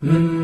Yeah.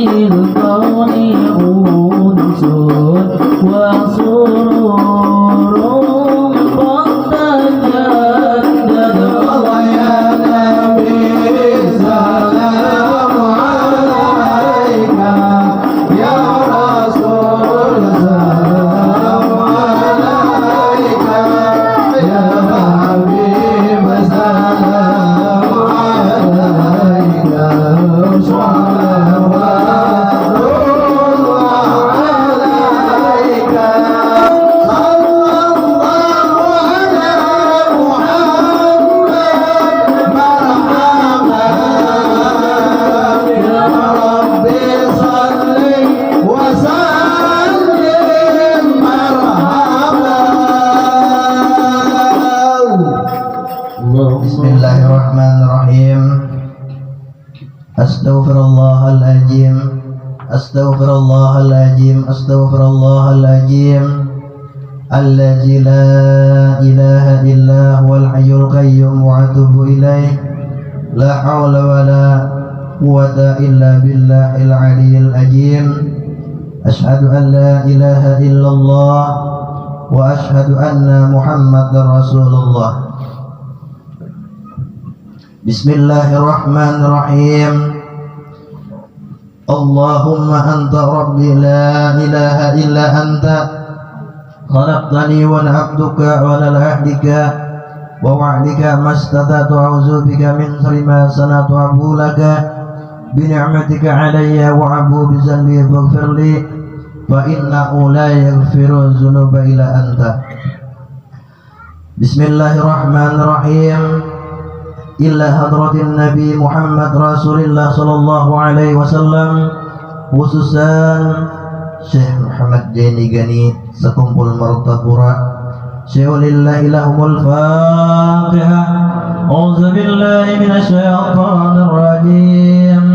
الكون أنس وسرور قد تجدد يا نبي سلام عليك يا رسول سلام عليك يا حبيب سلام عليك صلوات الله عليك صلى الله على محمد مرحبا يا ربي صل وسلم مرحبا. Bismillahirrahmanirrahim. Astaghfirullahaladzim, astaghfirullahaladzim, astaghfirullahaladzim. Alladzi la ilaha illa huwal hayyul qayyum wa atubu ilaih. La hawla wa la quwwata illa billahil aliyyil azim. Ashhadu an la ilaha illallah wa ashhadu anna Muhammadar Rasulullah. Bismillahirrahmanirrahim. Allahumma anta rabbi la ilaha illa anta khalaqtani wa ana abduka wa ala ahdika wa wa'dika mastata'tu a'udzu bika min sharri ma sana'tu abu laka bi ni'matika 'alayya wa abu bi dhanbi faghfir li fa innahu la yaghfiru dzunuba illa anta. Bismillahirrahmanirrahim. Illa hadratin Nabi Muhammad Rasulullah sallallahu alaihi wasallam, khususan Syekh Muhammad Jaini Gani sekumpul martabura. Syai'ulillahi lahumul Fatihah. A'udzu billahi minasyaitonir rajim.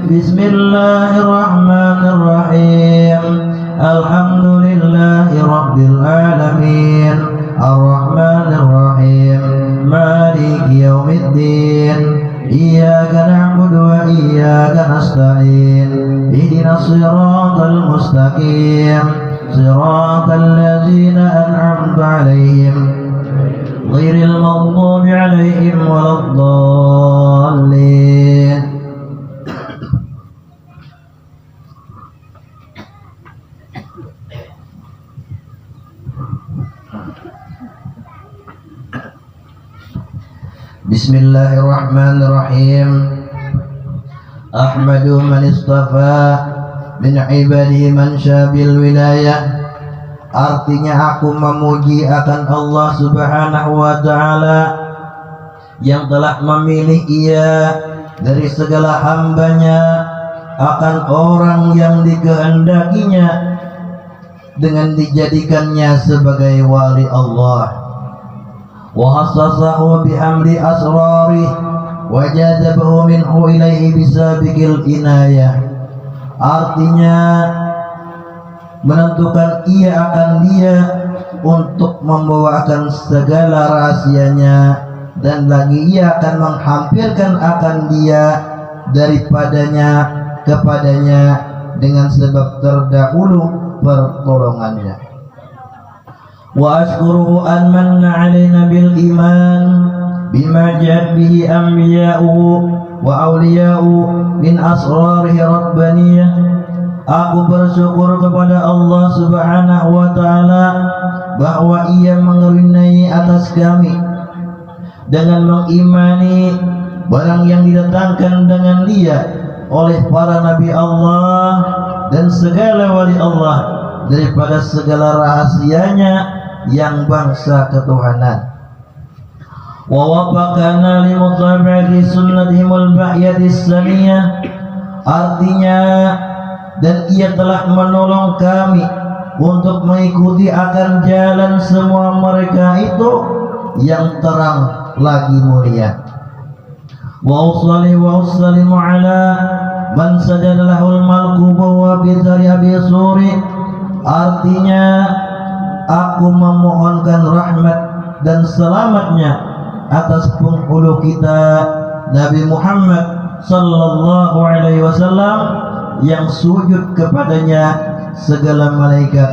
Bismillahirrahmanirrahim. Alhamdulillahi rabbil alamin. Ar-Rahmanir Rahim. Maliki yaumiddin. Iyyaka na'budu wa iyyaka nasta'in. Ihdinas siratal mustaqim. Siratal ladzina an'amta 'alaihim ghairil maghdubi 'alaihim waladdallin. Bismillahirrahmanirrahim. Ahmadu man istafa min ibadihi man syabil wilayah. Artinya aku memuji akan Allah subhanahu wa ta'ala yang telah memilih ia dari segala hambanya akan orang yang dikehendakinya dengan dijadikannya sebagai wali Allah. وخصصه بحمد أسراره وجذبه منه إليه بسابق العناية. Artinya menentukan ia akan dia untuk membawakan segala rahasianya, dan lagi ia akan menghampirkan akan dia daripadanya kepadanya dengan sebab terdahulu pertolongannya. Wa ashkuruhu an manna alaina bil iman bima ja'at bihi anbiya'u wa awliya'u min asrarihi rabbaniyah. Aku bersyukur kepada Allah subhanahu wa ta'ala bahwa ia mengerunai atas kami dengan mengimani barang yang didatangkan dengan dia oleh para nabi Allah dan segala wali Allah daripada segala rahasianya yang bangsa ketuhanan. Wa wafaqana li mutaba'ati sunnatihimul bahyatis saniyah. Artinya, dan ia telah menolong kami untuk mengikuti akan jalan semua mereka itu yang terang lagi mulia. Wa usalli wa usallimu ala man sajada lahul malku wa bi abi suri. Artinya, aku memohonkan rahmat dan selamatnya atas penghulu kita Nabi Muhammad sallallahu alaihi wasallam yang sujud kepadanya segala malaikat,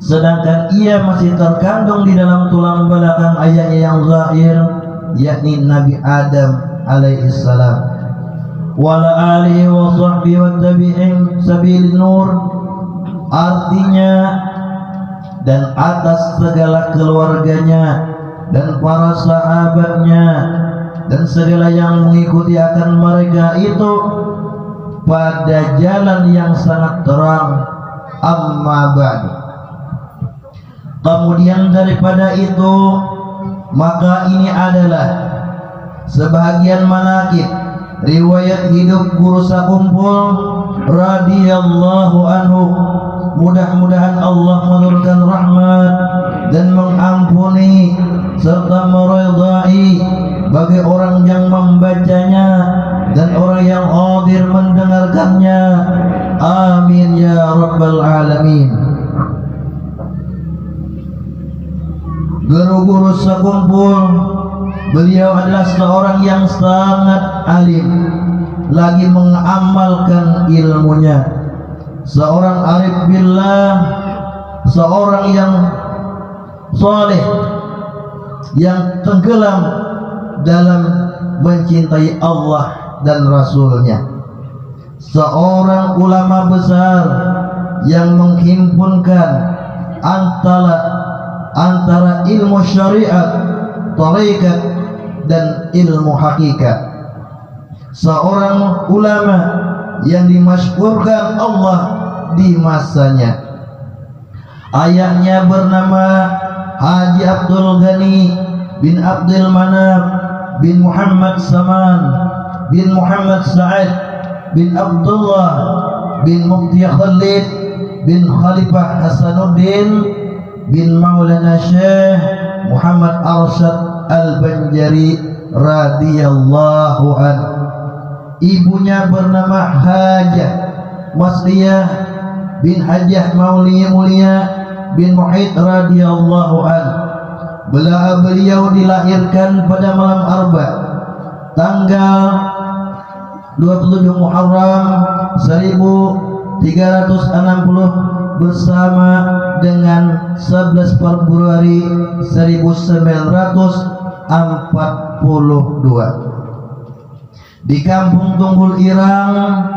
sedangkan ia masih terkandung di dalam tulang belakang ayahnya yang zahir, yakni Nabi Adam alaihissalam. Wala alihi wa sahbihi wa tabi'in sabil nur, artinya dan atas segala keluarganya dan para sahabatnya dan segala yang mengikuti akan mereka itu pada jalan yang sangat terang. Amma ba'du. Kemudian daripada itu, maka ini adalah sebahagian manaqib riwayat hidup guru sakumpul radhiyallahu anhu. Mudah-mudahan Allah menurunkan rahmat dan mengampuni serta meridai bagi orang yang membacanya dan orang yang hadir mendengarkannya. Amin ya rabbal alamin. Guru-guru sekumpul, beliau adalah seorang yang sangat alim, lagi mengamalkan ilmunya, seorang arif billah, seorang yang soleh, yang tenggelam dalam mencintai Allah dan Rasulnya, seorang ulama besar yang menghimpunkan antara ilmu syariat, tarekat dan ilmu hakikat, seorang ulama yang dimasyhurkan Allah di masanya. Ayahnya bernama Haji Abdul Ghani bin Abdul Manaf bin Muhammad Saman bin Muhammad Sa'id bin Abdullah bin Mufti Khalid bin Khalifah Hasanuddin bin Maulana Syekh Muhammad Arsyad Al-Banjari radhiyallahu anhu. Ibunya bernama Hajah Masliyah bin Hajah Mulia bin Muhid radhiyallahu anhu. Beliau dilahirkan pada malam Arba tanggal 27 Muharram 1360 bersama dengan 11 Februari 1942 di Kampung Tunggul Irang,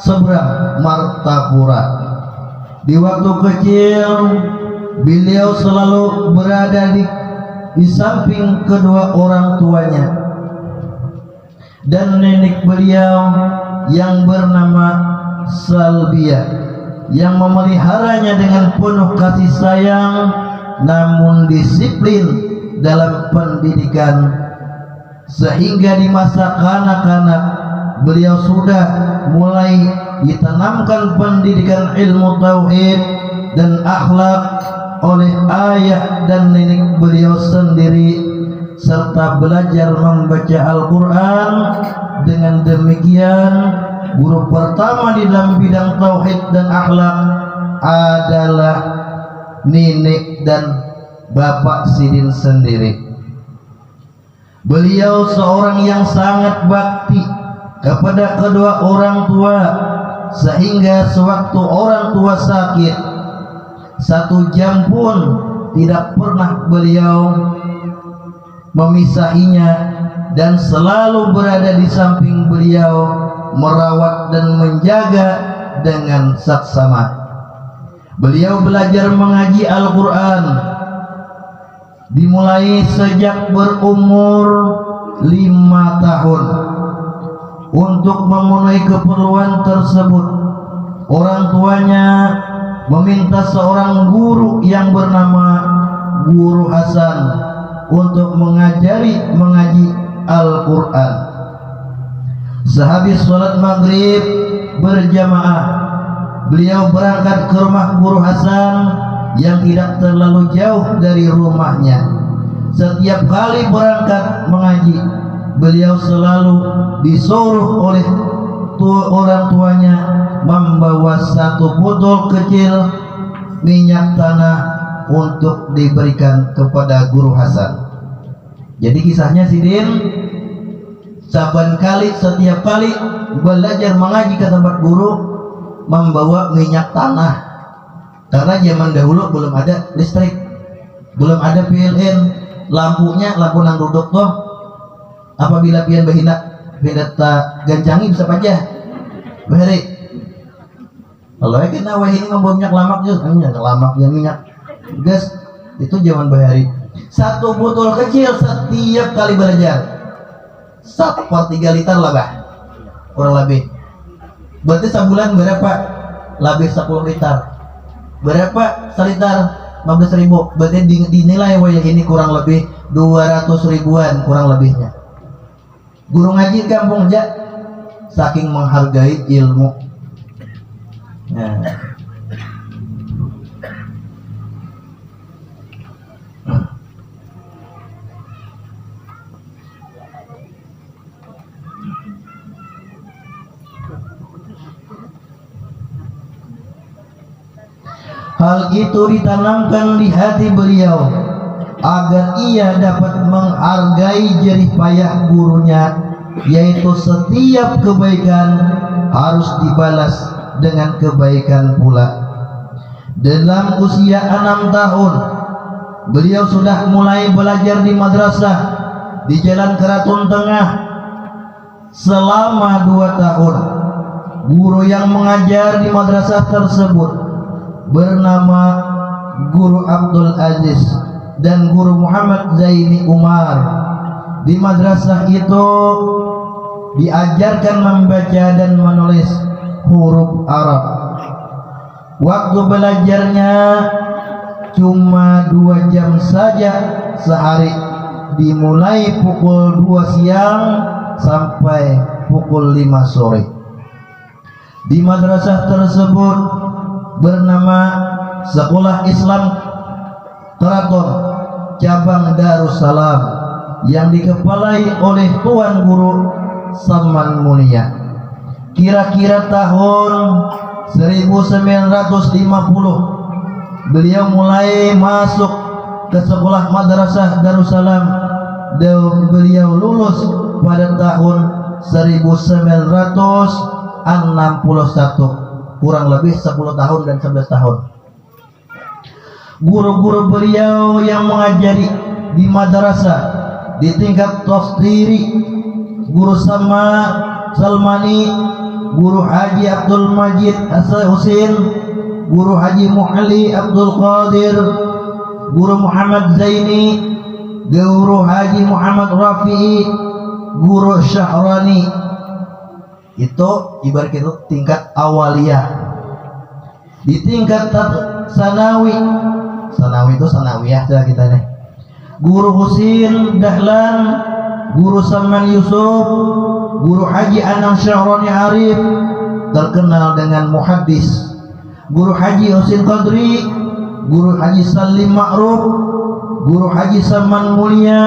seberang Martapura. Di waktu kecil beliau selalu berada di samping kedua orang tuanya, dan nenek beliau yang bernama Salbiah yang memeliharanya dengan penuh kasih sayang namun disiplin dalam pendidikan, sehingga di masa kanak-kanak beliau sudah mulai ditanamkan pendidikan ilmu tauhid dan akhlak oleh ayah dan nenek beliau sendiri, serta belajar membaca Al-Quran. Dengan demikian, guru pertama di dalam bidang tauhid dan akhlak adalah nenek dan bapak Sidin sendiri. Beliau seorang yang sangat bakti kepada kedua orang tua, sehingga sewaktu orang tua sakit, 1 jam pun tidak pernah beliau memisahinya, dan selalu berada di samping beliau, merawat dan menjaga dengan saksama. Beliau belajar mengaji Al-Quran dimulai sejak berumur 5 tahun. Untuk memenuhi keperluan tersebut, orang tuanya meminta seorang guru yang bernama Guru Hasan untuk mengaji Al-Quran. Sehabis sholat maghrib berjamaah, beliau berangkat ke rumah Guru Hasan yang tidak terlalu jauh dari rumahnya. Setiap kali berangkat mengaji, beliau selalu disuruh oleh orang tuanya membawa 1 botol kecil minyak tanah untuk diberikan kepada Guru Hasan. Jadi kisahnya Sidin Setiap kali belajar mengaji ke tempat guru membawa minyak tanah, karena zaman dahulu belum ada listrik, belum ada PLN, lampunya lampu nang duduk tuh. Apabila pian bahina ta gancangi bisa pajah bahari. Kalau kita ini membawa minyak lamak ya minyak gas itu zaman bahari. Satu botol kecil setiap kali belajar 1/3 liter lah bah, kurang lebih. Berarti sebulan berapa? Lebih 10 liter. Berapa seliter? 15.000. Berarti dinilai wayah ini kurang lebih 200 ribuan kurang lebihnya. Guru ngaji kampung aja saking menghargai ilmu. Nah. Hal itu ditanamkan di hati beliau agar ia dapat menghargai jerih payah gurunya, yaitu setiap kebaikan harus dibalas dengan kebaikan pula. Dalam usia 6 tahun beliau sudah mulai belajar di madrasah di Jalan Keraton Tengah. Selama 2 tahun guru yang mengajar di madrasah tersebut bernama Guru Abdul Aziz dan Guru Muhammad Zaini Umar. Di madrasah itu diajarkan membaca dan menulis huruf Arab. Waktu belajarnya cuma 2 jam saja sehari, dimulai pukul 2 siang sampai pukul 5 sore. Di madrasah tersebut bernama Sekolah Islam Keraton Cabang Darussalam yang dikepalai oleh Tuan Guru Saman Mulia. Kira-kira tahun 1950 beliau mulai masuk ke sekolah madrasah Darussalam dan beliau lulus pada tahun 1961, kurang lebih 10 tahun dan 11 tahun. Guru-guru beliau yang mengajari di madrasah di tingkat tasdiri, Guru Salmani, Guru Haji Abdul Majid Husin, Guru Haji Muhalli Abdul Qadir, Guru Muhammad Zaini, Guru Haji Muhammad Rafi'i, Guru Syahrani. Itu ibarat itu tingkat awaliyah. Di tingkat sanawi itu sanawiyah saja kita nih. Guru Husin Dahlan, Guru Saman Yusuf, Guru Haji Anang Syahrani Arif, terkenal dengan muhaddis. Guru Haji Husin Qadri, Guru Haji Salim Ma'ruf, Guru Haji Saman Mulia,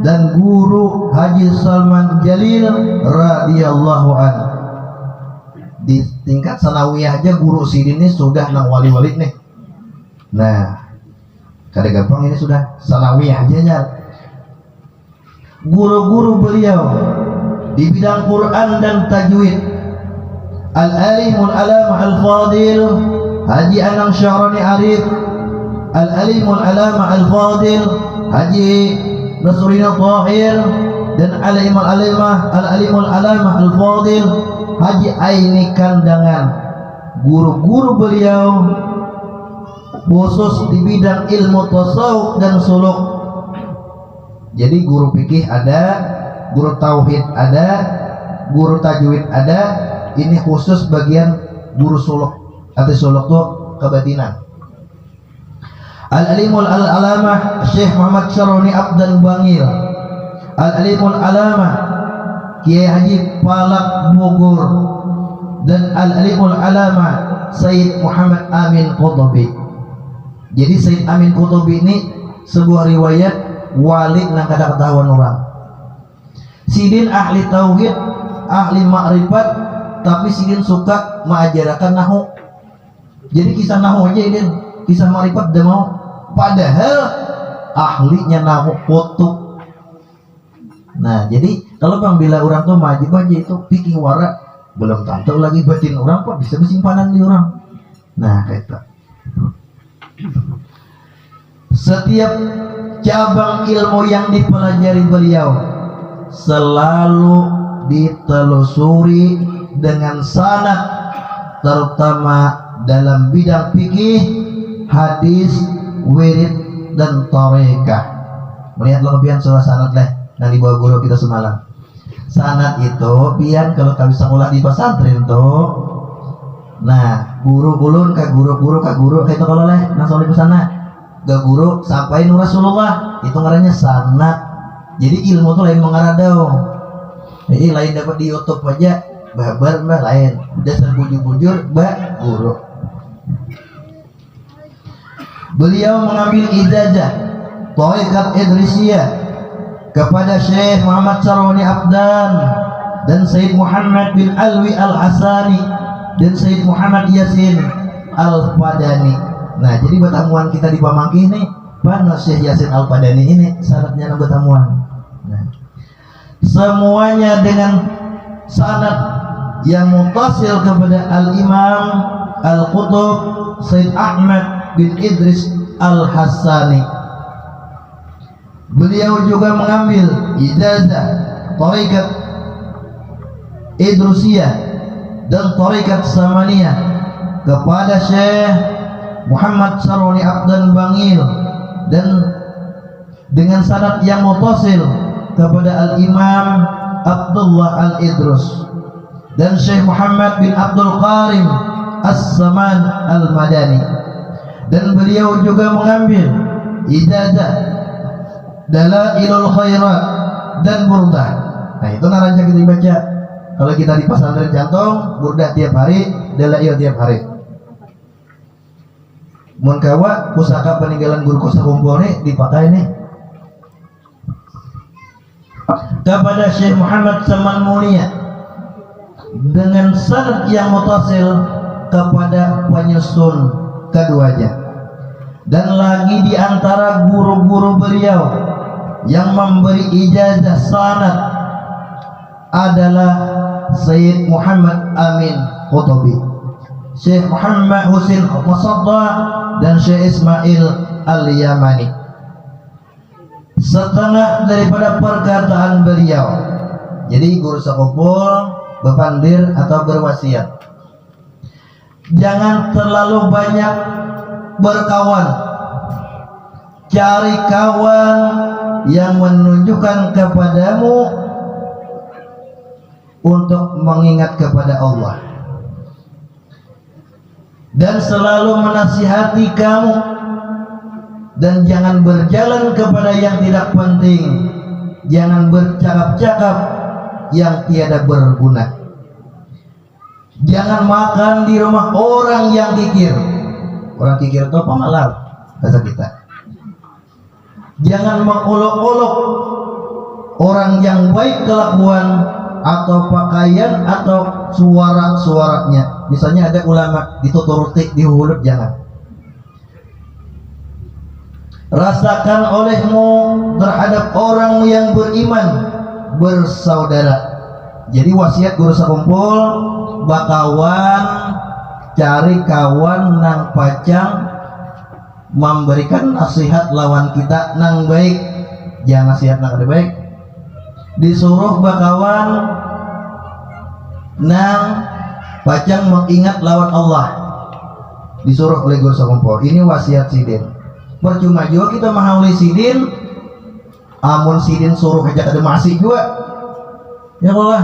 dan Guru Haji Salman Jalil radhiyallahu an. Di tingkat sanawiyah aja Guru Sidin ini sudah nang wali-wali nih. Nah, kada gampang ini sudah sanawiyah aja ya. Guru-guru beliau di bidang Quran dan tajwid: Al-Alimul Alamah Al-Fadil Haji Anang Syahrani Arif, Al-Alimul Alamah Al-Fadil Haji Nasrina Tahir, dan Al-Alimul Alamah Al-Fadil Haji Aini Kandangan. Guru-guru beliau khusus di bidang ilmu tasawuf dan suluk. Jadi guru fikih ada, guru tauhid ada, guru tajwid ada. Ini khusus bagian guru suluk. Arti suluk itu kebatinan. Al-Alimul Alamah Syekh Muhammad Syaroni Abdan Bangil, Al-Alimul Alamah Kiai Haji Palak Bogor, dan Al-Alimul Alamah Sayyid Muhammad Amin Qutubi. Jadi Sayyid Amin Qutubi ini sebuah riwayat wali nang kada ketahuan orang. Sidin ahli tauhid, ahli makrifat, tapi sidin suka mengajarkan nahu. Jadi kisah nahu aja ini, kisah makrifat dia mau. Padahal ahlinya nahu kutub. Nah, jadi Kalau bang bila orang tuh maju aja itu pikir warak belum tentu lagi batin orang kok bisa bersimpanan di orang. Nah itu setiap cabang ilmu yang dipelajari beliau selalu ditelusuri dengan sanad, terutama dalam bidang fikih, hadis, wirid dan tarekah. Melihat lebihan soal sanad lah yang dibawa guru kita semalam. Sanad itu biar kalau kami sekolah di pesantren tuh, nah guru ulun ke guru kayak itu kalau leh langsung di sana gak guru sampai nur Rasulullah itu ngarannya sanad. Jadi ilmu tuh lain mengarah dong. Jadi lain dapat di YouTube aja babar mbak lain dasar bujur mbak guru. Beliau mengambil ijazah Thariqat Idrisiyah kepada Syekh Muhammad Sarwani Abdan dan Syekh Muhammad bin Alwi Al-Hasani dan Syekh Muhammad Yasin Al-Padani. Nah jadi pertemuan kita di Pamangkih nih mana Syekh Yasin Al-Padani ini syaratnya pertemuan. Nah, semuanya dengan sanad yang mutasil kepada Al-Imam Al-Qutub Syekh Ahmad bin Idris Al-Hassani. Beliau juga mengambil ijazah Thariqat Idrusiyah dan Thariqat Samaniyah kepada Syekh Muhammad Sarwani Abdan Bangil dan dengan sanad yang mutasil kepada Al-Imam Abdullah Al-Idrus dan Syekh Muhammad bin Abdul Qarim As-Saman Al-Madani. Dan beliau juga mengambil ijazah Dalailul Khairat dan Burdah. Nah itu naranja kita baca kalau kita di pesantren Jantung, Burdah tiap hari, Dalail tiap hari. Mun kawa pusaka peninggalan guru kosa kumpul nih dipakai nih kepada Syekh Muhammad Saman Mulia dengan sanad yang mutasil kepada penyusun keduanya. Dan lagi di antara guru-guru beliau yang memberi ijazah sanad adalah Syekh Muhammad Amin Qutubi, Syekh Muhammad Husin Musadda dan Syekh Ismail Al-Yamani. Setengah daripada perkataan beliau. Jadi guru sekumpul bepandir atau berwasiat, jangan terlalu banyak berkawan, cari kawan yang menunjukkan kepadamu untuk mengingat kepada Allah dan selalu menasihati kamu, dan jangan berjalan kepada yang tidak penting, jangan bercakap-cakap yang tiada berguna, jangan makan di rumah orang yang kikir. Orang kikir itu pemalar bahasa kita. Jangan mengolok-olok orang yang baik kelakuan atau pakaian atau suara-suaranya. Misalnya ada ulama dituturuti di hulup, jangan. Rasakan olehmu terhadap orang yang beriman bersaudara. Jadi wasiat guru sekumpul bakawan, cari kawan nang pacang memberikan nasihat lawan kita nang baik, jangan nasihat nang ada baik. Disuruh bakawan nang pacang mengingat lawan Allah, disuruh oleh guru sekumpul. Ini wasiat sidin. Percuma juga kita mahauli sidin, amun sidin suruh aja ada masih juga ya Allah.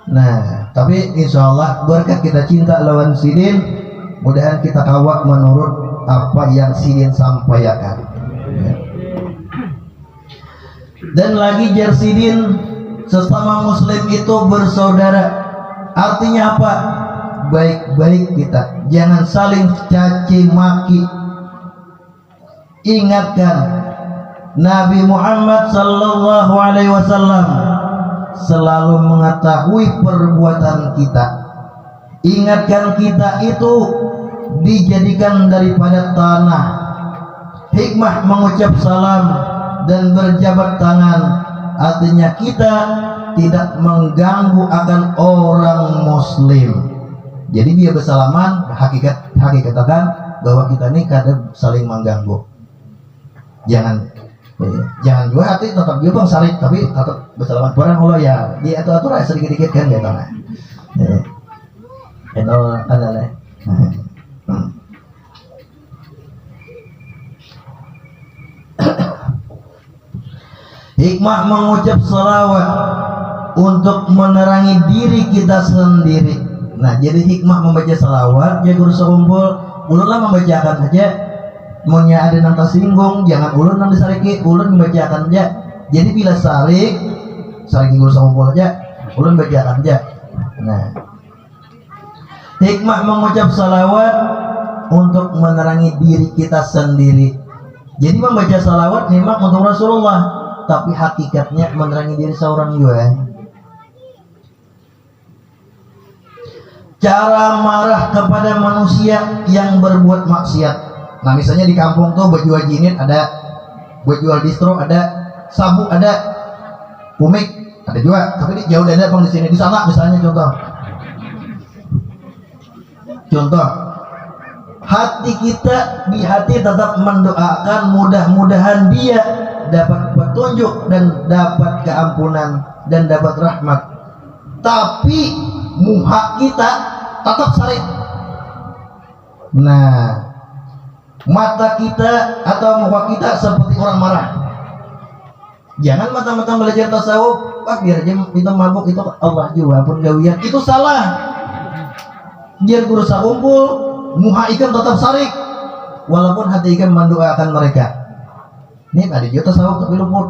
Nah tapi insya Allah berkat kita cinta lawan sidin, mudahan kita kawak menurut apa yang sidin sampaikan ya. Dan lagi jar sidin, sesama muslim itu bersaudara. Artinya apa? Baik-baik kita, jangan saling caci maki. Ingatkan Nabi Muhammad sallallahu alaihi wasallam selalu mengetahui perbuatan kita. Ingatkan kita itu dijadikan daripada tanah. Hikmah mengucap salam dan berjabat tangan artinya kita tidak mengganggu akan orang muslim. Jadi dia bersalaman, hakikatkan bahwa kita ini kadang saling mengganggu. Jangan juga hati tetap juga bang saling, tapi tetap bersalaman. Barang Allah ya dia atur sedikit-sedikit kan gitu nah. Itu adalah hikmah mengucap salawat untuk menerangi diri kita sendiri. Nah, jadi hikmah membaca salawat, ya guru sekumpul, ulunlah membacakan aja. Maunya ada yang tersinggung, jangan ulun yang disariki, ulun membacakan aja. Jadi bila sariki guru sekumpul aja, ulun bacakan aja. Nah, hikmah mengucap salawat untuk menerangi diri kita sendiri. Jadi membaca salawat memang untuk Rasulullah, tapi hakikatnya menerangi diri seorang juga. Cara marah kepada manusia yang berbuat maksiat. Nah, misalnya di kampung tuh berjual jinit ada, berjual distro ada, sabu ada, kumik ada juga, tapi jauh ada bang di sini, di sana misalnya contoh hati kita, di hati tetap mendoakan mudah-mudahan dia dapat petunjuk dan dapat keampunan dan dapat rahmat, tapi muka kita tetap saling. Nah, mata kita atau muka kita seperti orang marah. Jangan mata-mata belajar tasawuf, biar aja itu mabuk, itu Allah juga pun gawian, itu salah. Biar guru sakumpul, muha ikan tetap sarik, walaupun hati ikan mendoakan mereka. Ini ada juga tasawuf tapi luput.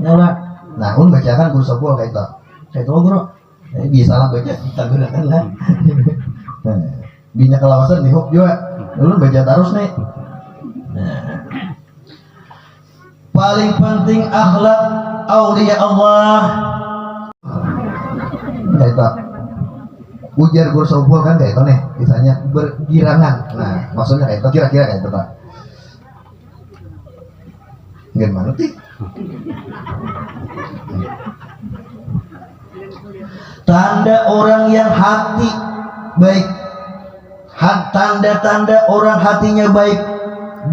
Nah, bacakan guru sakumpul kayak itu guru. Bisa lah baca, kita gunakan lah. Binyak kelawasan dihuk juga, lu baca terus nih. Paling penting akhlak aulia Allah. Kayak ujar guru sakumpul kan kayak itu nih, misalnya bergirangan. Nah, maksudnya kayak itu, kira-kira kayak itu Pak. Gimana sih? Tanda orang yang hati baik, tanda-tanda orang hatinya baik,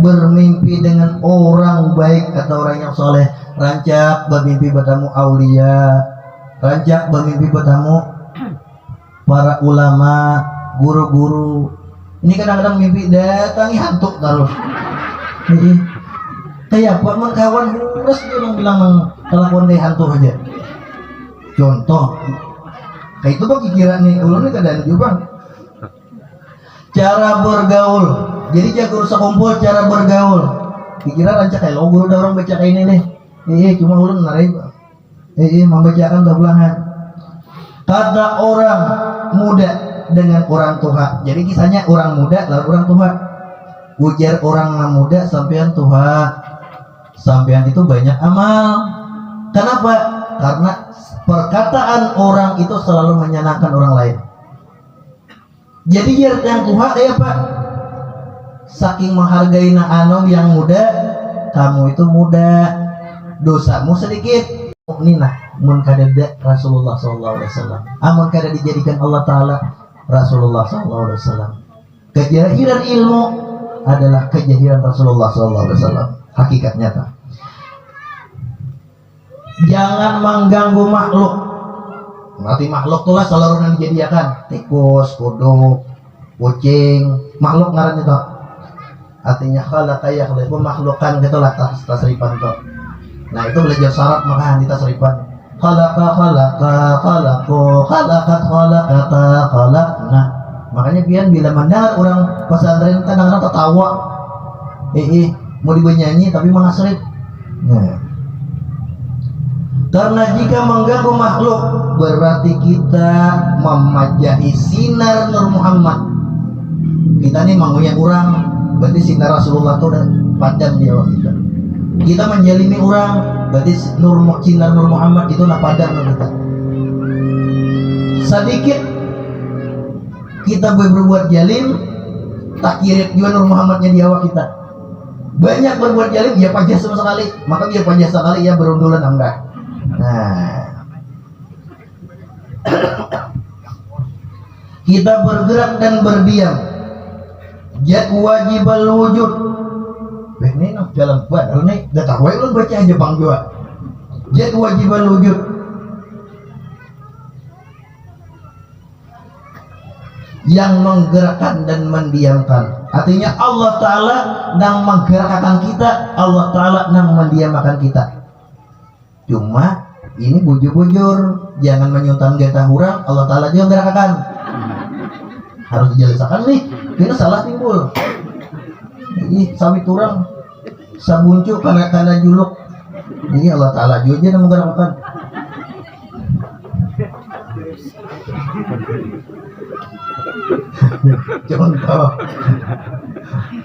bermimpi dengan orang baik atau orang yang soleh. Rancak bermimpi bertemu aulia, rancak bermimpi bertemu para ulama, guru-guru. Ini kadang-kadang mimpi datangi hantu terus. Kayak buat kawan terus dia bilang kelakuan kayak hantu aja. Contoh kayak itu bagi kira nih, ulun ini kadang juga cara bergaul. Jadi jago sekumpul cara bergaul. Dikira rancak kayak lo guru udah orang baca kayak ini nih. Cuma ulun narik. Membacakan tablangan. Kata orang muda dengan orang tua. Jadi kisahnya orang muda lalu orang tua. Ujar orang muda sampean tua. Sampean itu banyak amal. Kenapa? Karena perkataan orang itu selalu menyenangkan orang lain. Jadi yang tua kayak apa? Saking menghargai anom yang muda, kamu itu muda, dosamu sedikit. Ninah mun kada Rasulullah SAW. Amun kada dijadikan Allah Taala Rasulullah SAW. Kejahiran ilmu adalah kejahiran Rasulullah SAW. Hakikat nyata. Jangan mengganggu makhluk. Berarti makhluk itulah selalu yang dijadikan tikus, kodok, kucing, makhluk ngaran itu. Artinya khalaqa yakhluqu makhlukan gitulah tasrifan itu. Nah, itu belajar syarat maka kita tasrifan. Khalaqa khalaqu khalaqat khalaqata khalaqna. Makanya pian bila mendengar orang pesantren kadang-kadang tertawa. Mau dibenyanyi tapi mengasrif. Nah. Karena jika mengganggu makhluk berarti kita memajahi sinar Nur Muhammad. Kita nih mengoyak orang, berarti sinar Rasulullah itu udah padam di awal kita. Kita menjalimi orang, berarti sinar Nur Muhammad itu udah padam di kita. Sedikit kita berbuat jalim, tak kirit juga Nur Muhammadnya di awal kita. Banyak berbuat jalim, ya pajah sama sekali. Maka dia pajah sekali, ya berundulan enggak. Nah, kita bergerak dan berdiam. Jad wajibal wujud. Ini nak jalan buat ini dah tahu lu baca aja Bang juga. Jad wajibal wujud. Yang menggerakkan dan mendiamkan. Artinya Allah Ta'ala yang menggerakkan kita, Allah Ta'ala yang mendiamkan kita. Cuma ini bujur-bujur, jangan menyuntan getah orang, Allah Ta'ala juga menggerakkan. Harus dijelaskan nih, ini salah timbul. Ini sawit orang sabuncu karena juluk. Ini Allah Ta'ala juga yang menggerakkan. Contoh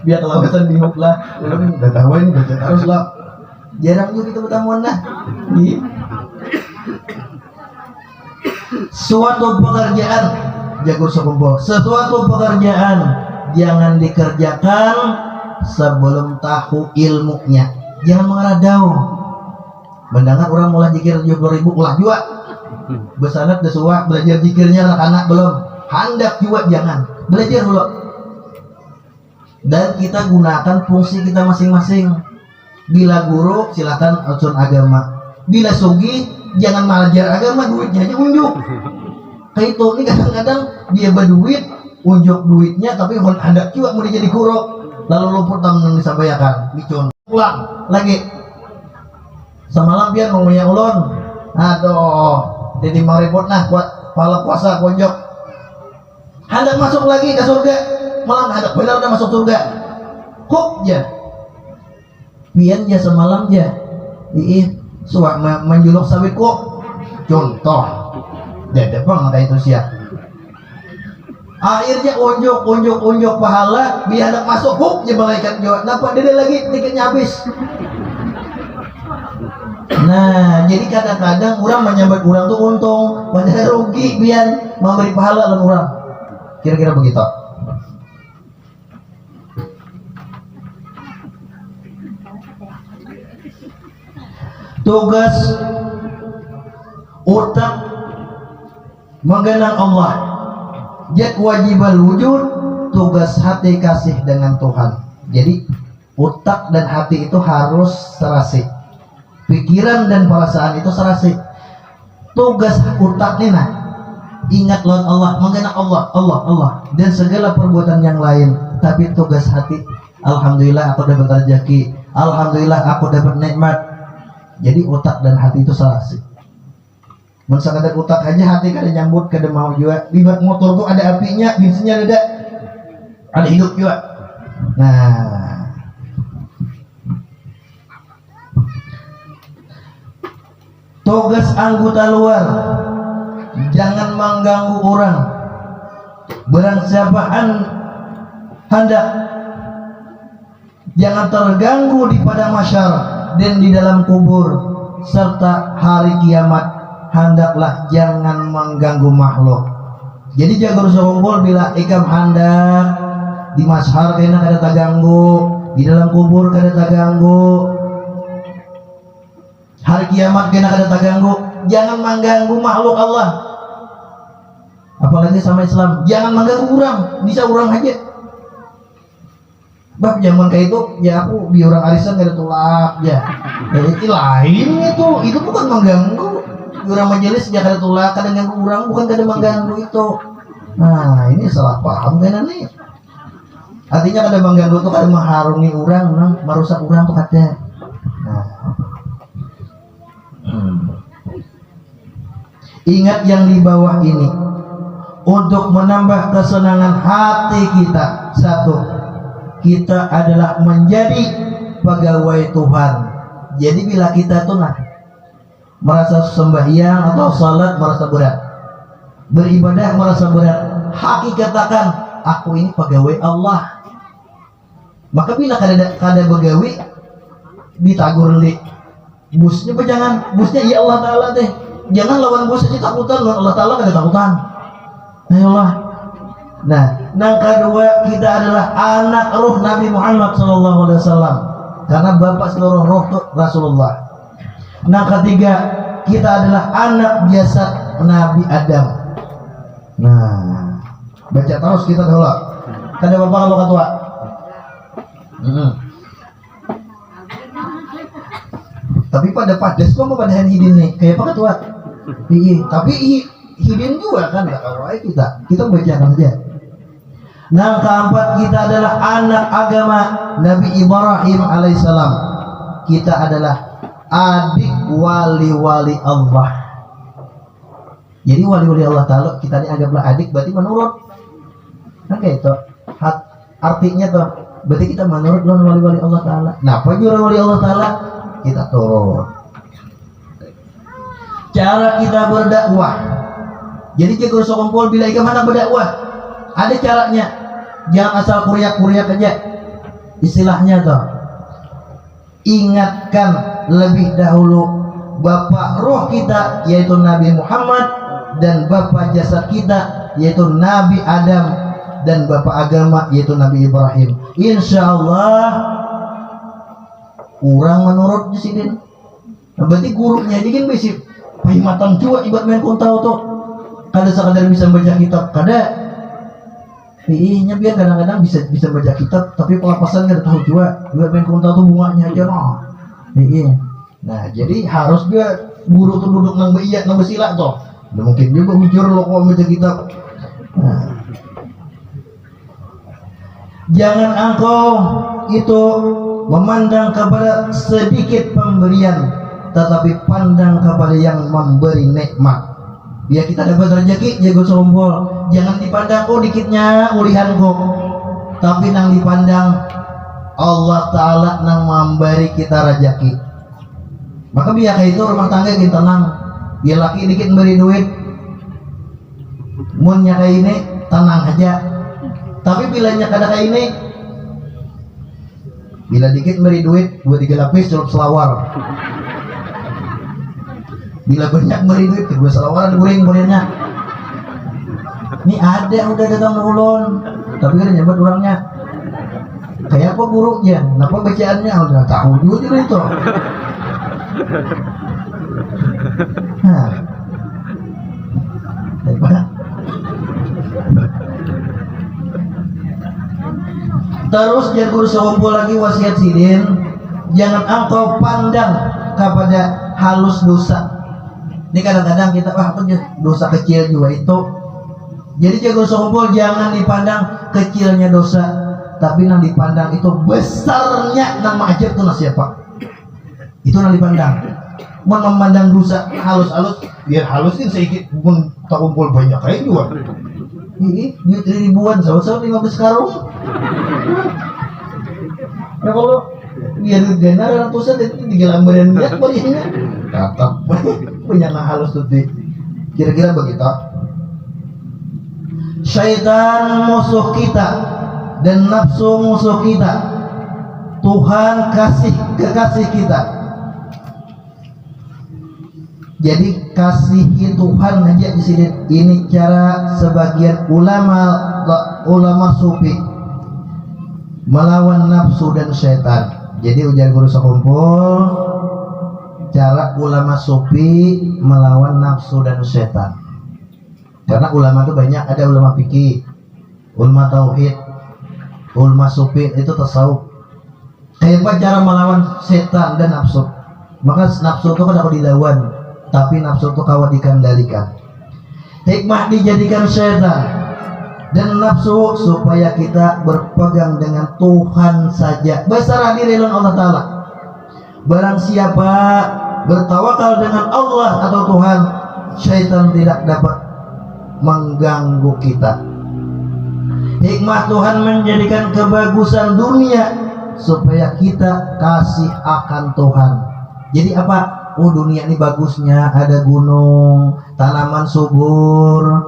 biar lawasan dimuk lah, udah tahu ini baca terus lah, jarang juga kita bertamuan lah. Suatu pekerjaan jagur sokombo, sesuatu pekerjaan jangan dikerjakan sebelum tahu ilmunya. Jangan mengarah jauh. Mendengar orang mulai zikir 70.000 ulah juga besanat desua belajar zikirnya anak-anak belum hendak juga jangan belajar dulu, dan kita gunakan fungsi kita masing-masing. Bila guru silakan ucun agama, bila sugi jangan malajar agama, duitnya aja unjuk kayak itu. Ini kadang-kadang dia berduit unjuk duitnya tapi hendak juga mau jadi guru, lalu lumpur tamu disampaikan dicun pulang lagi semalam biar ngomongnya ulun, aduh jadi mau repot nah buat pala puasa konjok hendak masuk lagi ke surga, malah hendak benar udah masuk surga kok ya pian ya semalam ya suak menjuluk sawit kok contoh dede bang ada itu siap akhirnya unjuk pahala biar hendak masuk kok ya malaikat jawab nampak dede lagi tiketnya habis. Nah, jadi kadang-kadang orang menyambut orang tuh untung, padahal rugi biar memberi pahala dan orang. Kira-kira begitu. Tugas utak mengenal Allah. Jad wajibal wujud, tugas hati kasih dengan Tuhan. Jadi utak dan hati itu harus serasi. Pikiran dan perasaan itu serasi. Tugas utak nih nah, ingat lawan Allah, mengenal Allah dan segala perbuatan yang lain. Tapi tugas hati, alhamdulillah aku dapat rezeki, alhamdulillah aku dapat nikmat. Jadi otak dan hati itu serasi. Mensekadar utak aja, hati kada nyambut, kada mau juga. Bibat motor tuh ada apinya, bensinnya ada hidup juga. Nah, tugas anggota luar, jangan mengganggu orang. Barang siapa hendak jangan terganggu di pada masyar dan di dalam kubur serta hari kiamat, hendaklah jangan mengganggu makhluk. Jadi jagur sombol bila ikam hendak di masyar kena kada terganggu, di dalam kubur kada terganggu, hari kiamat kena kada terganggu, jangan mengganggu makhluk Allah. Apalagi sama Islam, jangan mengganggu orang, bisa orang aja. Bab zaman kayak itu, ya aku di orang arisan kada tulak ya. Itu lain itu bukan mengganggu. Di orang majelis ya kada tulak, kada ganggu orang, bukan kada mengganggu itu. Nah ini salah paham kan nih. Artinya kada mengganggu itu kada mengharungi orang, merusak orang tuh kada. Nah. Ingat yang di bawah ini untuk menambah kesenangan hati kita. Satu, kita adalah menjadi pegawai Tuhan. Jadi bila kita tuh merasa sembahyang atau salat merasa berat, beribadah merasa berat, hakikatkan aku ini pegawai Allah. Maka bila kada begawi ditagur li busnya apa jangan, busnya ya Allah Ta'ala deh. Jangan lawan bos aja takutan, lawan Allah Ta'ala kada takutan. Ayolah. Nah, yang kedua kita adalah anak ruh Nabi Muhammad SAW, karena bapak seluruh ruh itu Rasulullah. Yang ketiga kita adalah anak jasad Nabi Adam. Nah, baca terus kita dulu. Kada apa-apa kalau ketua. Tapi pada padas kok pada hidin nih, kayak apa ketua? Iya, tapi hidin juga kan, nggak kalau kita bacakan aja. Yang keempat, kita adalah anak agama Nabi Ibrahim alaihissalam. Kita adalah adik wali-wali Allah. Jadi wali-wali Allah Ta'ala kita ini anggaplah adik, berarti menurut. Nah kayak itu artinya tuh, berarti kita menurut dengan wali-wali Allah Ta'ala. Nah apa juga wali Allah Ta'ala? Kita turun. Cara kita berdakwah. Jadi jago sekumpul bila kemana berdakwah? Ada caranya. Jangan asal kuriak-kuriak aja. Istilahnya tuh, ingatkan lebih dahulu Bapak roh kita yaitu Nabi Muhammad, dan Bapak jasad kita yaitu Nabi Adam, dan Bapak agama yaitu Nabi Ibrahim. Insya Allah kurang menurut di sini. Berarti gurunya jadi kan besi pahimatan juga ibarat main kuntau tuh. Kada sekadar bisa baca kitab, kada. Iya, biar kadang-kadang bisa baca kitab, tapi pelapasan kada tahu juga. Ibarat main kuntau tuh bunganya aja noh. Iya. Nah, jadi harus dia guru tuh duduk nang beiat nang besila tuh. Nah, mungkin juga hujur lo kalau baca kitab. Nah. Jangan engkau itu memandang kepada sedikit pemberian, tetapi pandang kepada yang memberi nikmat. Biar kita dapat rezeki, jago sombol. Jangan dipandang dikitnya ulihan kok, tapi nang dipandang Allah Ta'ala nang memberi kita rezeki. Maka biar kayak itu rumah tangga kita tenang. Biar laki dikit beri duit, munnya kayak ini tenang aja. Tapi bilanya kada kayak ini, bila dikit beri duit 2-3 lapis celup selawar. Bila banyak beri duit kedua selawar goreng gorengnya. Ini ada udah datang ulun, tapi kan nyebut orangnya. Kayak apa gurunya? Kenapa bacaannya? Udah tahu juga itu. Nah, terus jangan guru sekumpul lagi wasiat sidin. Jangan engkau pandang kepada halus dosa. Ini kadang-kadang kita dosa kecil juga itu. Jadi jago sekumpul jangan dipandang kecilnya dosa, tapi yang dipandang itu besarnya nang majab tuh siapa. Itu yang dipandang. Memandang dosa halus-halus, biar halusin sedikit pun tak kumpul banyak kayak juga. Ini duit ribuan, sama-sama 15 karung. Ya kalau biar duit ganar ratusan itu 3 lembaran lihat banyaknya. Tetap banyak halus tuh. Kira-kira begitu. Syaitan musuh kita dan nafsu musuh kita. Tuhan kekasih kita. Jadi kasihi Tuhan aja di sini. Ini cara sebagian ulama sufi melawan nafsu dan syaitan. Jadi ujar guru sekumpul, cara ulama sufi melawan nafsu dan syaitan. Karena ulama itu banyak, ada ulama fikih, ulama tauhid, ulama sufi itu tasawuf. Kayak apa cara melawan setan dan nafsu? Maka nafsu itu kan aku dilawan, tapi nafsu itu kawat dikendalikan. Hikmah dijadikan setan dan nafsu supaya kita berpegang dengan Tuhan saja. Berserah diri dengan Allah Ta'ala. Barang siapa bertawakal dengan Allah atau Tuhan, syaitan tidak dapat mengganggu kita. Hikmah Tuhan menjadikan kebagusan dunia supaya kita kasih akan Tuhan. Jadi apa? Dunia ini bagusnya, ada gunung, tanaman subur.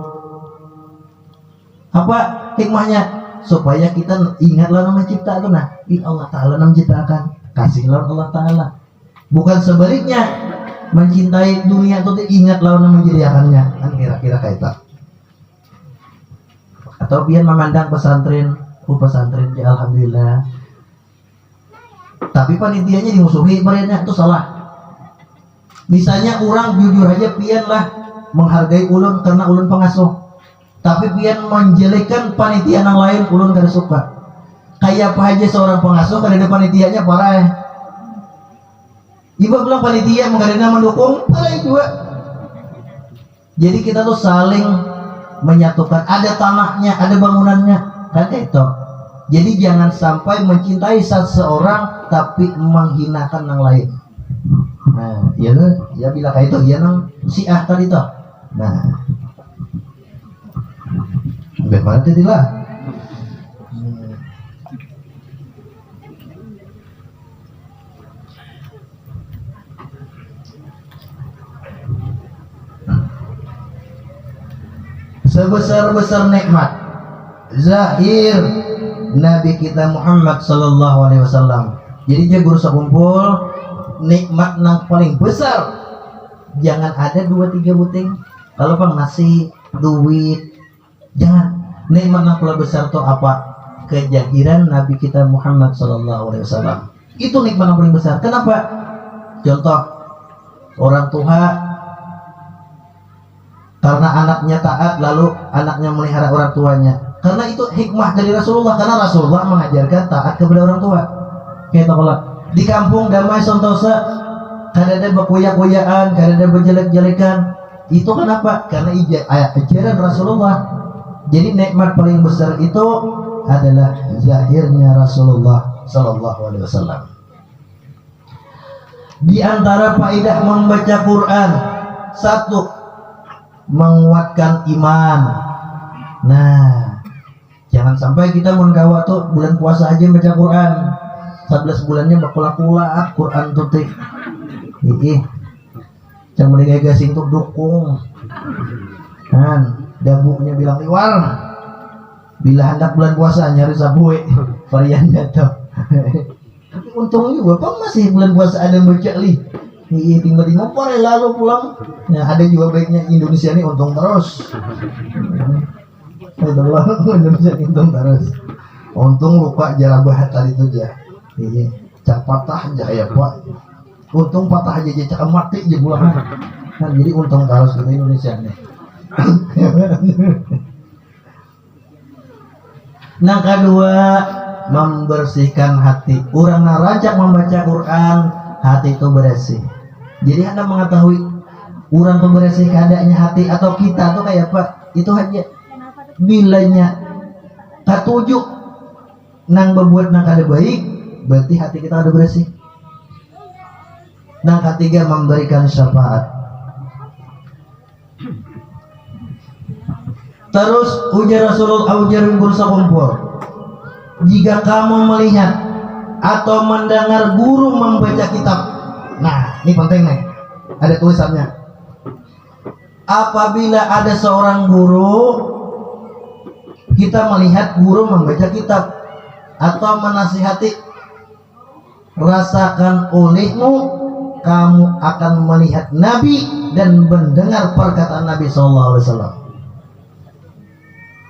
Apa hikmahnya? Supaya kita ingatlah nama cipta itu. Nah, Allah Ta'ala nama ciptakan, kasihlah Allah Ta'ala. Bukan sebaliknya, mencintai dunia itu ingatlah nama menjadikannya. Kan kira-kira kayak itu. Atau biar memandang pesantren, pesantren ya alhamdulillah. Tapi panitianya dimusuhi, mereka itu salah. Misalnya orang jujur aja pian lah menghargai ulun karena ulun pengasuh, tapi pian menjelekkan panitia yang lain, ulun kada suka. Kayak apa aja seorang pengasuh kada ada panitianya parah ya. Ibu bilang panitia mengadana mendukung parah juga. Jadi kita tuh saling menyatukan, ada tanahnya, ada bangunannya, kan itu. Jadi jangan sampai mencintai seseorang tapi menghinakan yang lain. Nah, ya bila kayak itu, ya nang Syiah tadi toh. Nah, bagaimana tadi lah? Sebesar-besar nikmat zahir Nabi kita Muhammad sallallahu alaihi wasallam. Jadi dia guru sekumpul nikmat yang paling besar. Jangan ada 2-3 buting. Kalau bang nasi, duit, jangan. Nikmat yang paling besar itu apa? Kejahiran Nabi kita Muhammad sallallahu alaihi wasallam. Itu nikmat yang paling besar. Kenapa? Contoh, orang tua karena anaknya taat, lalu anaknya melihara orang tuanya. Karena itu hikmah dari Rasulullah. Karena Rasulullah mengajarkan taat kepada orang tua. Kayak kalau di kampung damai sentosa, kada ada berkoyak-koyakan, kada ada berjelek-jelekan. Itu kenapa? Karena ajaran Rasulullah. Jadi nikmat paling besar itu adalah zahirnya Rasulullah sallallahu alaihi wasallam. Di antara faedah membaca Quran, satu, menguatkan iman. Nah, jangan sampai kita menggawa tuh bulan puasa aja baca Quran, 11 bulannya bakula-kula Quran tuh teh. Jangan mulai gasing tuh dukung. Kan, dabunya bilang liwar. Bila hendak bulan puasa nyari sabue variannya tuh. Tapi untungnya bapak masih bulan puasa ada baca li. Tiba-tiba pare lalu pulang. Nah, ada juga baiknya Indonesia ini untung terus. Indonesia untung terus. Untung lupa jarabah tadi itu aja. Cak patah aja ya pak. Untung patah aja cak mati aja pulang. Nah, jadi untung terus kita Indonesia nih. Yang kedua, membersihkan hati. Orang narajak membaca Quran, hati itu bersih. Jadi Anda mengetahui orang tuh bersih keadaannya hati atau kita tuh kayak apa? Itu aja. Bilanya ketujuh nang berbuat nang kada baik, berarti hati kita ada bersih. Nang ketiga, memberikan syafaat. Terus ujar Rasulullah, ujar guru kumpul, jika kamu melihat atau mendengar guru membaca kitab. Nah, ini penting nih. Ada tulisannya. Apabila ada seorang guru, kita melihat guru membaca kitab atau menasihati, rasakan olehmu, kamu akan melihat Nabi dan mendengar perkataan Nabi sallallahu alaihi wasallam.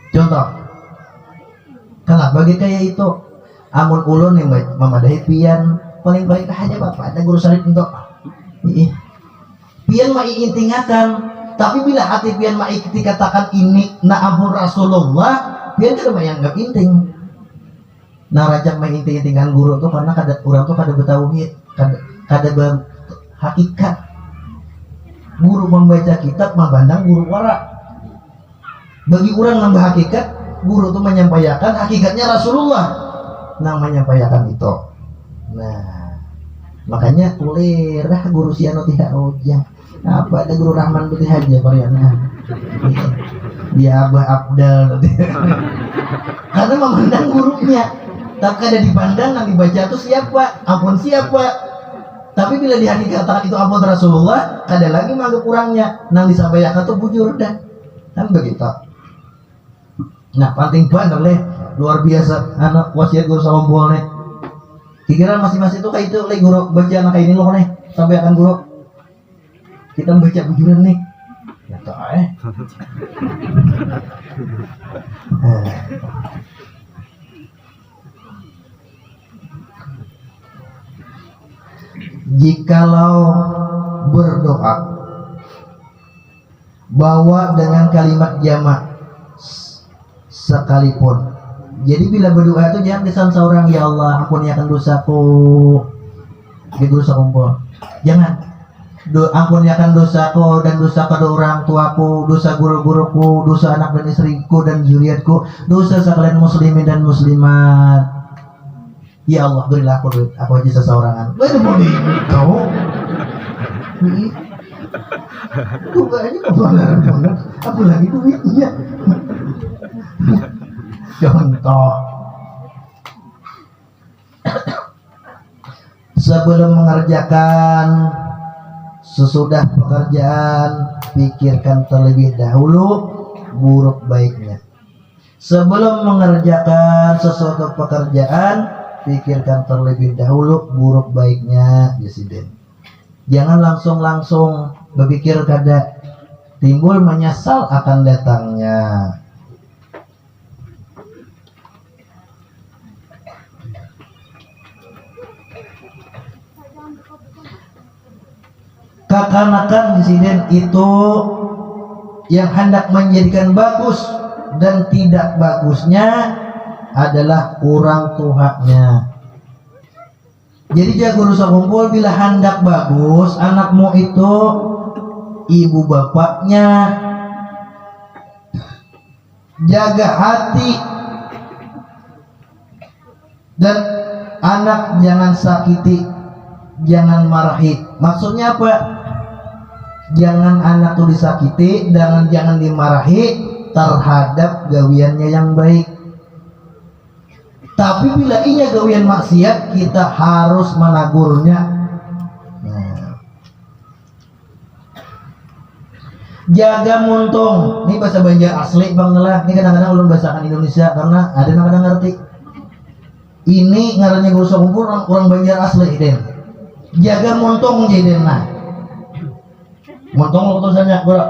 Contoh, kenapa bagi kayak itu? Amun ulun yang memadahi pian paling baik aja bapak ada guru salib untuk pian mai intingakan, tapi bila hati pian mai dikatakan ini na'amur Rasulullah, pian kada mai anggap inting. Nah rajak mai inting-intingan guru tuh karena kada orang tuh kada bertauhid, kada berhakikat. Guru membaca kitab membandang guru wara. Bagi orang nambah hakikat, guru tuh menyampaikan hakikatnya Rasulullah nang menyampaikan itu. Nah, makanya kulir guru si anu tiha ojang. Apa ada guru Rahman putih aja variannya. Dia Abah Abdal. Karena memandang gurunya. Tak ada dipandang yang dibaca itu siapa? Ampun siapa? Tapi bila dihakikatkan itu ampun Rasulullah, ada lagi menganggap kurangnya. Nang disampaikan itu bujur dah. Kan begitu. Nah, penting banget leh, luar biasa anak wasiat guru sawompol nih. Pikiran masing-masing itu kayak itu leh guru baca anak kayak ini loh nih, sampai akan guru kita baca bujuran nih. Ya tak Jikalau berdoa, bawa dengan kalimat jamak sekalipun. Jadi bila berdoa itu jangan lisan seorang, ya Allah ampunikan dosaku, gitu dosa kumpul. Jangan. Ampunikan dosaku dan dosa kedua orang tuaku, dosa guru-guruku, dosa anak dan istriku dan zuriatku, dosa sekalian muslimin dan muslimat. Ya Allah berilah aku duit, aku aja seseorangan. Itu mau tahu? Bukannya kebenaran banget, apalagi duitnya. Contoh, sebelum mengerjakan, sesudah pekerjaan, pikirkan terlebih dahulu buruk baiknya. Sebelum mengerjakan sesuatu pekerjaan, pikirkan terlebih dahulu buruk baiknya. Presiden, jangan langsung berpikir kada, timbul menyesal akan datangnya. Kekanakan insiden itu yang hendak menjadikan bagus dan tidak bagusnya adalah orang tuanya. Jadi jago rusak kumpul, bila hendak bagus anakmu itu ibu bapaknya, jaga hati dan anak jangan sakiti, jangan marahi. Maksudnya apa? Jangan anak tuh disakiti, jangan dimarahi terhadap gawiannya yang baik. Tapi bila inya gawian maksiat, kita harus menagurnya. Nah. Jaga muntung. Ini bahasa Banjar asli bang lah. Ini kadang-kadang ulun bahasakan Indonesia karena ada yang kadang ngerti. Ini ngarannya guru kumpul orang Banjar asli den. Jaga muntung jadi nah. Muntung lo tulisannya bro.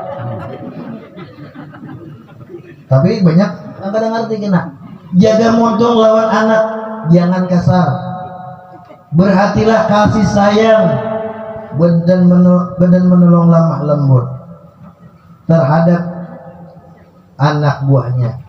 Tapi banyak yang kadang ngerti kena. Jaga muntung lawan anak, jangan kasar. Berhatilah kasih sayang dan menolong lemah lembut terhadap anak buahnya.